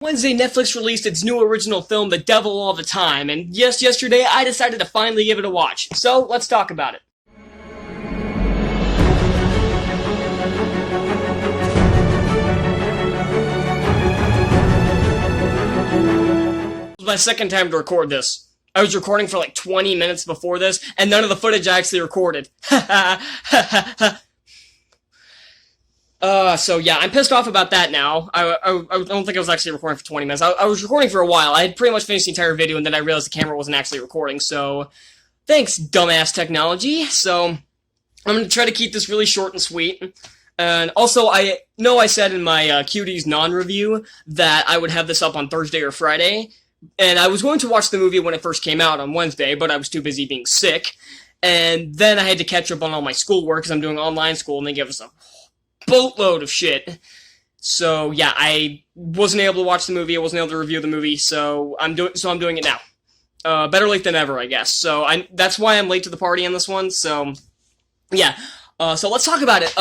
Wednesday, Netflix released its new original film, The Devil All the Time, and yes, yesterday I decided to finally give it a watch. So, let's talk about it. This was my second time to record this. I was recording for like 20 minutes before this, and none of the footage I actually recorded. So yeah, I'm pissed off about that now. I don't think I was actually recording for 20 minutes. I was recording for a while. I had pretty much finished the entire video, and then I realized the camera wasn't actually recording, so thanks, dumbass technology. So I'm going to try to keep this really short and sweet. And also, I know I said in my Cuties non-review that I would have this up on Thursday or Friday, and I was going to watch the movie when it first came out on Wednesday, but I was too busy being sick, and then I had to catch up on all my schoolwork, because I'm doing online school, and they give us a boatload of shit. So yeah, I wasn't able to watch the movie, I wasn't able to review the movie, so I'm doing it now. Better late than ever, I guess. So that's why I'm late to the party on this one, so yeah. So let's talk about it.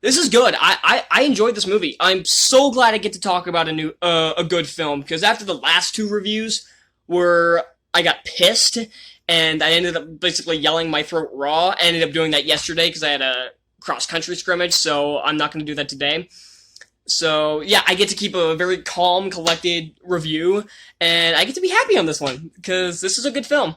This is good. I enjoyed this movie. I'm so glad I get to talk about a good film, because after the last two reviews where I got pissed, and I ended up basically yelling my throat raw, I ended up doing that yesterday because I had a cross-country scrimmage, so I'm not going to do that today. So, yeah, I get to keep a very calm, collected review, and I get to be happy on this one, because this is a good film.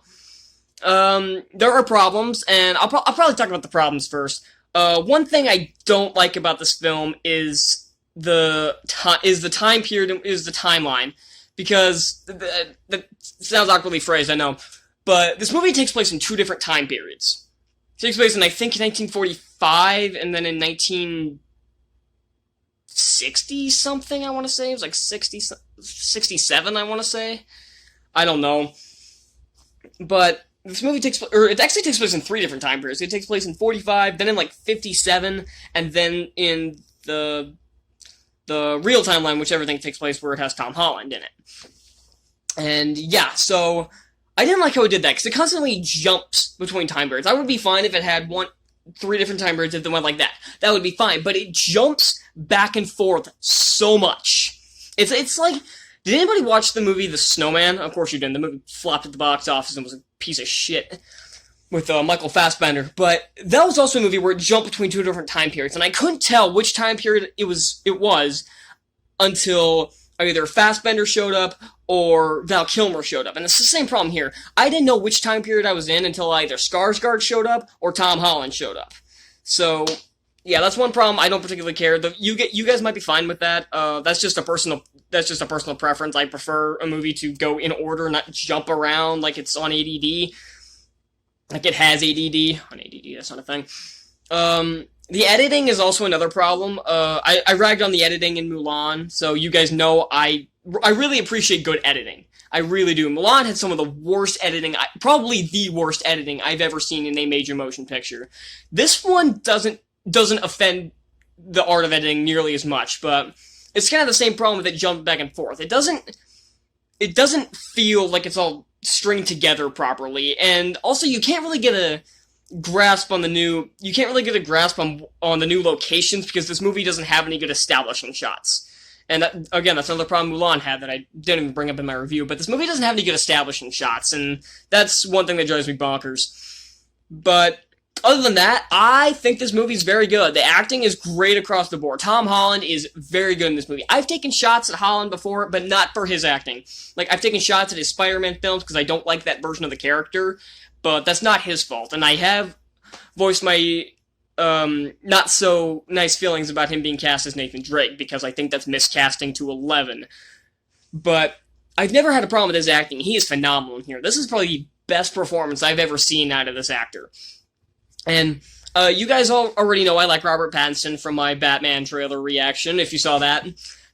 There are problems, and I'll probably talk about the problems first. One thing I don't like about this film is the time period, is the timeline, because that sounds awkwardly phrased, I know, but this movie takes place in two different time periods. It takes place in, I think, 1945, and then in 1960-something, I want to say. It was like 67, I want to say. I don't know. But this movie it actually takes place in three different time periods. It takes place in 45, then in, like, 57, and then in the real timeline, which everything takes place where it has Tom Holland in it. And, yeah, so I didn't like how it did that, because it constantly jumps between time periods. I would be fine if it had three different time periods if it went like that. That would be fine, but it jumps back and forth so much. It's like, did anybody watch the movie The Snowman? Of course you didn't. The movie flopped at the box office and was a piece of shit with Michael Fassbender. But that was also a movie where it jumped between two different time periods, and I couldn't tell which time period it was until either Fassbender showed up or Val Kilmer showed up. And it's the same problem here. I didn't know which time period I was in until either Skarsgård showed up or Tom Holland showed up. So, yeah, that's one problem. I don't particularly care. You guys might be fine with that. That's just a personal preference. I prefer a movie to go in order, not jump around like it's on ADD. Like it has ADD. On ADD, that's not a thing. The editing is also another problem. I ragged on the editing in Mulan, so you guys know I really appreciate good editing. I really do. Mulan had some of the worst editing, probably the worst editing I've ever seen in a major motion picture. This one doesn't offend the art of editing nearly as much, but it's kind of the same problem with it jumping back and forth. It doesn't feel like it's all stringed together properly, and also you can't really get a grasp on the new locations, because this movie doesn't have any good establishing shots. And again, that's another problem Mulan had that I didn't even bring up in my review, but this movie doesn't have any good establishing shots, and that's one thing that drives me bonkers. But other than that, I think this movie's very good. The acting is great across the board. Tom Holland is very good in this movie. I've taken shots at Holland before, but not for his acting. Like, I've taken shots at his Spider-Man films because I don't like that version of the character, but that's not his fault, and I have voiced my not so nice feelings about him being cast as Nathan Drake, because I think that's miscasting to 11. But I've never had a problem with his acting. He is phenomenal in here. This is probably the best performance I've ever seen out of this actor. And you guys all already know I like Robert Pattinson from my Batman trailer reaction, if you saw that.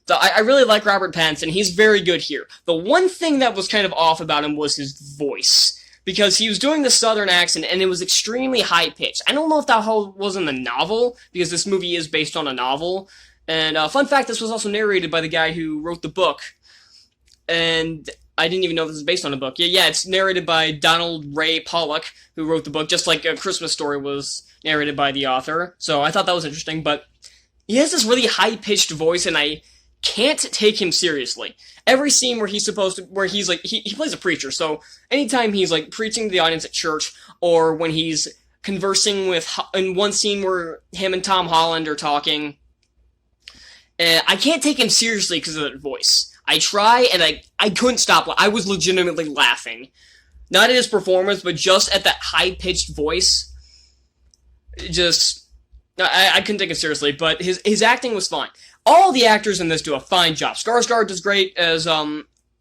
So I really like Robert Pattinson. He's very good here. The one thing that was kind of off about him was his voice, because he was doing the southern accent, and it was extremely high-pitched. I don't know if that whole was in the novel, because this movie is based on a novel. And fun fact, this was also narrated by the guy who wrote the book. And I didn't even know this was based on a book. Yeah, it's narrated by Donald Ray Pollock, who wrote the book, just like A Christmas Story was narrated by the author. So I thought that was interesting, but he has this really high-pitched voice, and I can't take him seriously. Every scene where he's like, he plays a preacher, so anytime he's like preaching to the audience at church, or when he's conversing in one scene where him and Tom Holland are talking, I can't take him seriously because of that voice. I try, and I couldn't stop. I was legitimately laughing. Not at his performance, but just at that high-pitched voice. I couldn't take him seriously, but his acting was fine. All the actors in this do a fine job. Skarsgård does great as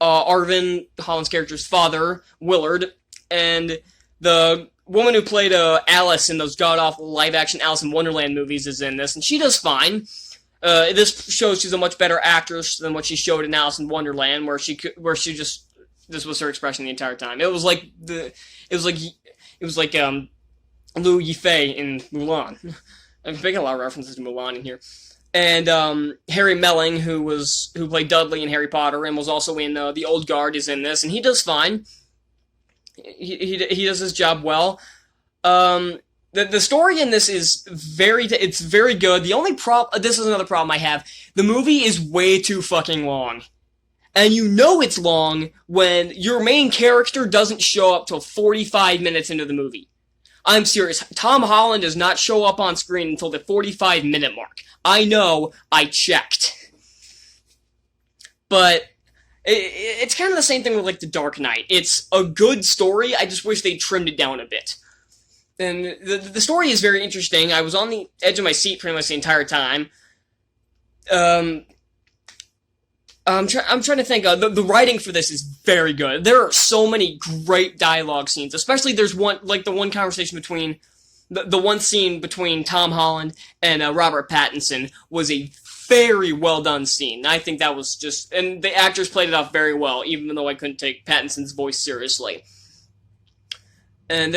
Arvin, Holland's character's father, Willard, and the woman who played Alice in those god-awful live-action Alice in Wonderland movies is in this, and she does fine. This shows she's a much better actress than what she showed in Alice in Wonderland, where this was her expression the entire time. It was like Liu Yifei in Mulan. I'm making a lot of references to Mulan in here. And Harry Melling, who played Dudley in Harry Potter and was also in The Old Guard, is in this, and he does fine. He does his job well. The story in this is very good. The only this is another problem I have. The movie is way too fucking long. And you know it's long when your main character doesn't show up till 45 minutes into the movie. I'm serious. Tom Holland does not show up on screen until the 45-minute mark. I know, I checked. But it's kind of the same thing with, like, The Dark Knight. It's a good story, I just wish they trimmed it down a bit. And the story is very interesting. I was on the edge of my seat pretty much the entire time. I'm trying to think. The writing for this is very good. There are so many great dialogue scenes. Especially there's the one conversation between the one scene between Tom Holland and Robert Pattinson was a very well done scene. I think that was and the actors played it off very well, even though I couldn't take Pattinson's voice seriously. And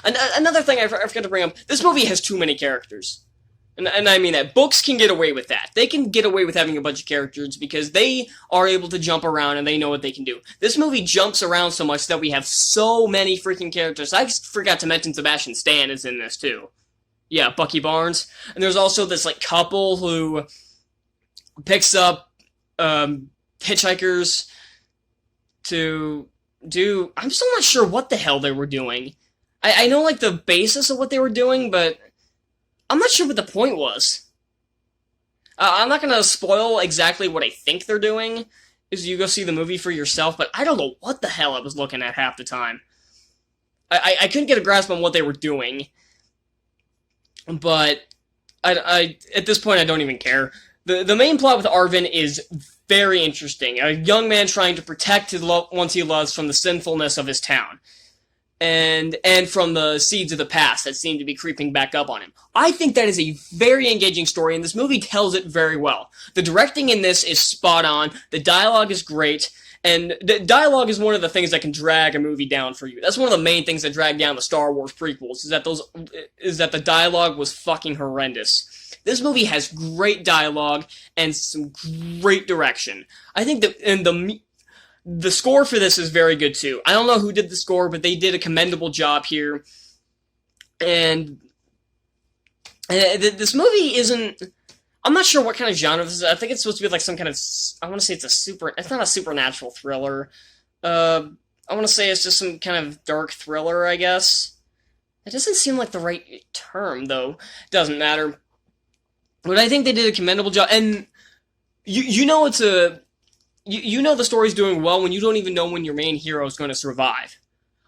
another thing I forgot to bring up, this movie has too many characters. And I mean that. Books can get away with that. They can get away with having a bunch of characters because they are able to jump around and they know what they can do. This movie jumps around so much that we have so many freaking characters. I forgot to mention Sebastian Stan is in this too. Yeah, Bucky Barnes. And there's also this like couple who picks up hitchhikers to do... I'm still not sure what the hell they were doing. I know, like, the basis of what they were doing, but I'm not sure what the point was. I'm not gonna spoil exactly what I think they're doing, as you go see the movie for yourself, but I don't know what the hell I was looking at half the time. I couldn't get a grasp on what they were doing, but I at this point, I don't even care. The main plot with Arvin is very interesting. A young man trying to protect his ones he loves from the sinfulness of his town. And from the seeds of the past that seem to be creeping back up on him. I think that is a very engaging story, and this movie tells it very well. The directing in this is spot on, the dialogue is great, and the dialogue is one of the things that can drag a movie down for you. That's one of the main things that drag down the Star Wars prequels, is that the dialogue was fucking horrendous. This movie has great dialogue and some great direction. I think that the score for this is very good, too. I don't know who did the score, but they did a commendable job here. And this movie isn't... I'm not sure what kind of genre this is. I think it's supposed to be like some kind of... I want to say it's not a supernatural thriller. I want to say it's just some kind of dark thriller, I guess. It doesn't seem like the right term, though. Doesn't matter. But I think they did a commendable job. And you know it's a... You know the story's doing well when you don't even know when your main hero is going to survive.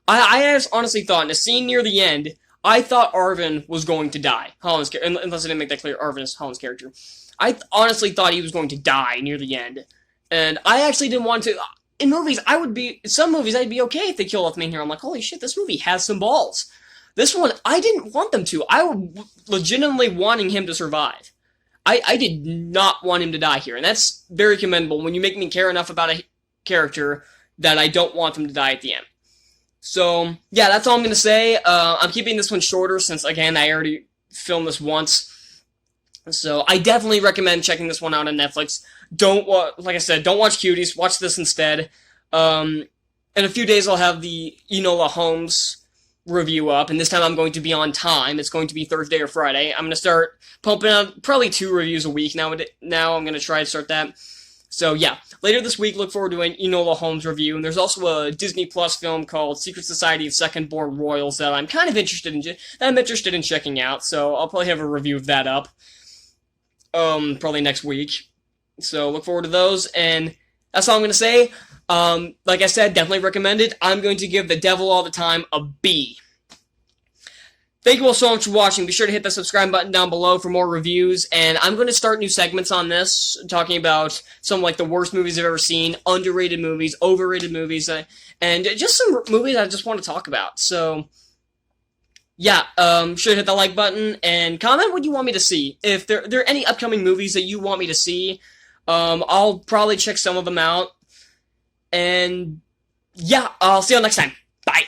I honestly thought, in a scene near the end, I thought Arvin was going to die. Unless I didn't make that clear, Arvin is Holland's character. I honestly thought he was going to die near the end. And I actually didn't want to... In some movies, I'd be okay if they kill off the main hero. I'm like, holy shit, this movie has some balls. This one, I didn't want them to. I was legitimately wanting him to survive. I did not want him to die here, and that's very commendable when you make me care enough about a character that I don't want them to die at the end. So, yeah, that's all I'm going to say. I'm keeping this one shorter since, again, I already filmed this once. So, I definitely recommend checking this one out on Netflix. Like I said, don't watch Cuties, watch this instead. In a few days, I'll have the Enola Holmes review up, and this time I'm going to be on time. It's going to be Thursday or Friday. I'm going to start pumping out probably 2 reviews a week now. I'm going to try to start that. So yeah, later this week, look forward to an Enola Holmes review, and there's also a Disney Plus film called Secret Society of Second-Born Royals that I'm kind of interested in checking out, so I'll probably have a review of that up, probably next week. So look forward to those, and that's all I'm going to say. Like I said, definitely recommended. I'm going to give The Devil All the Time a B. Thank you all so much for watching. Be sure to hit the subscribe button down below for more reviews, and I'm going to start new segments on this, talking about some, like, the worst movies I've ever seen, underrated movies, overrated movies, and just some movies I just want to talk about. So, yeah, sure to hit the like button, and comment what you want me to see. If there are any upcoming movies that you want me to see, I'll probably check some of them out, and, yeah, I'll see you all next time. Bye!